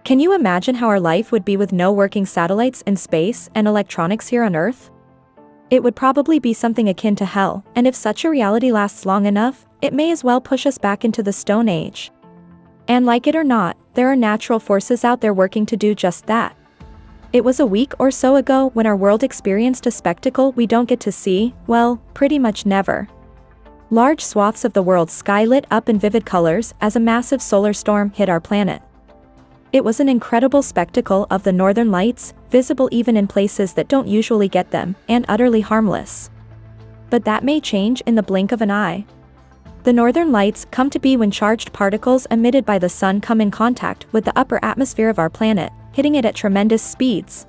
Can you imagine how our life would be with no working satellites in space and electronics here on Earth? It would probably be something akin to hell, and if such a reality lasts long enough, it may as well push us back into the Stone Age. And like it or not, there are natural forces out there working to do just that. It was a week or so ago when our world experienced a spectacle we don't get to see, well, pretty much never. Large swaths of the world's sky lit up in vivid colors as a massive solar storm hit our planet. It was an incredible spectacle of the northern lights, visible even in places that don't usually get them, and utterly harmless. But that may change in the blink of an eye. The northern lights come to be when charged particles emitted by the sun come in contact with the upper atmosphere of our planet, hitting it at tremendous speeds.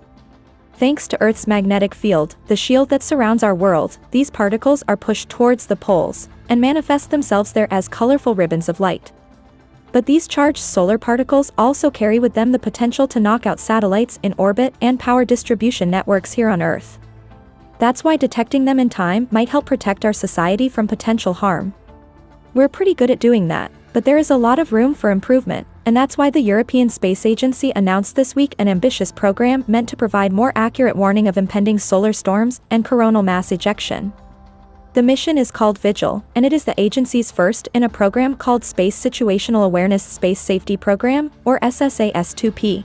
Thanks to Earth's magnetic field, the shield that surrounds our world, these particles are pushed towards the poles, and manifest themselves there as colorful ribbons of light. But these charged solar particles also carry with them the potential to knock out satellites in orbit and power distribution networks here on Earth. That's why detecting them in time might help protect our society from potential harm. We're pretty good at doing that, but there is a lot of room for improvement, and that's why the European Space Agency announced this week an ambitious program meant to provide more accurate warning of impending solar storms and coronal mass ejection. The mission is called Vigil, and it is the agency's first in a program called Space Situational Awareness Space Safety Program, or SSAS-2P.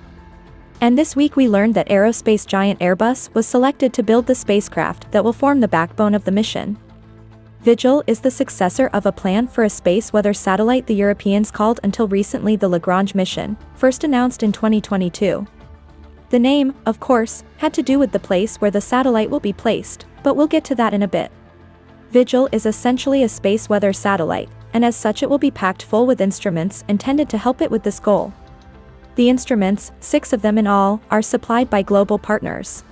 And this week we learned that aerospace giant Airbus was selected to build the spacecraft that will form the backbone of the mission. Vigil is the successor of a plan for a space weather satellite the Europeans called until recently the Lagrange mission, first announced in 2022. The name, of course, had to do with the place where the satellite will be placed, but we'll get to that in a bit. Vigil is essentially a space weather satellite, and as such it will be packed full with instruments intended to help it with this goal. The instruments, 6 of them in all, are supplied by global partners.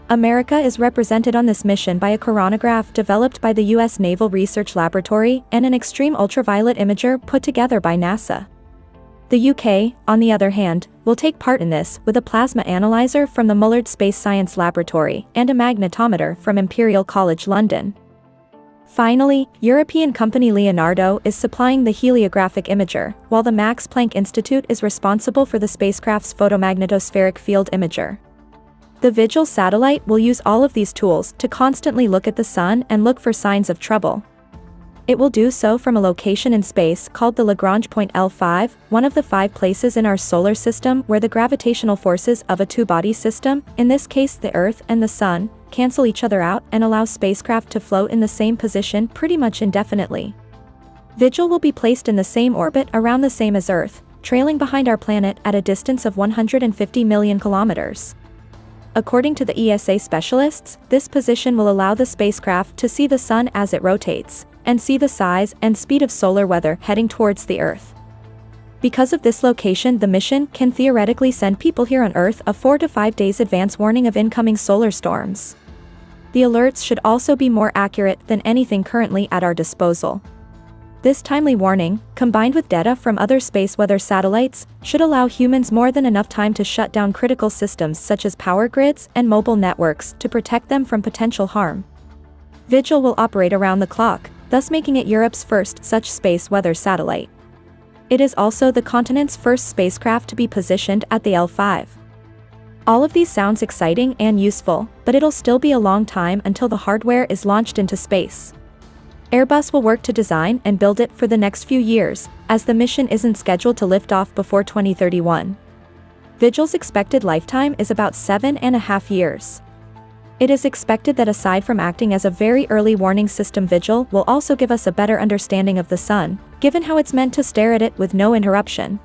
America is represented on this mission by a coronagraph developed by the U.S. Naval Research Laboratory and an extreme ultraviolet imager put together by NASA. The UK, on the other hand, will take part in this with a plasma analyzer from the Mullard Space Science Laboratory and a magnetometer from Imperial College London. Finally, European company Leonardo is supplying the heliographic imager, while the Max Planck Institute is responsible for the spacecraft's photomagnetospheric field imager. The Vigil satellite will use all of these tools to constantly look at the sun and look for signs of trouble. It will do so from a location in space called the Lagrange point L5, one of the 5 places in our solar system where the gravitational forces of a two-body system, in this case the Earth and the Sun, cancel each other out and allow spacecraft to float in the same position pretty much indefinitely. Vigil will be placed in the same orbit around the same as Earth, trailing behind our planet at a distance of 150 million kilometers. According to the ESA specialists, this position will allow the spacecraft to see the Sun as it rotates, and see the size and speed of solar weather heading towards the Earth. Because of this location, the mission can theoretically send people here on Earth a 4 to 5 days advance warning of incoming solar storms. The alerts should also be more accurate than anything currently at our disposal. This timely warning, combined with data from other space weather satellites, should allow humans more than enough time to shut down critical systems such as power grids and mobile networks to protect them from potential harm. Vigil will operate around the clock, thus making it Europe's first such space weather satellite. It is also the continent's first spacecraft to be positioned at the L5. All of these sounds exciting and useful, but it'll still be a long time until the hardware is launched into space. Airbus will work to design and build it for the next few years, as the mission isn't scheduled to lift off before 2031. Vigil's expected lifetime is about 7.5 years. It is expected that aside from acting as a very early warning system, Vigil will also give us a better understanding of the Sun, given how it's meant to stare at it with no interruption.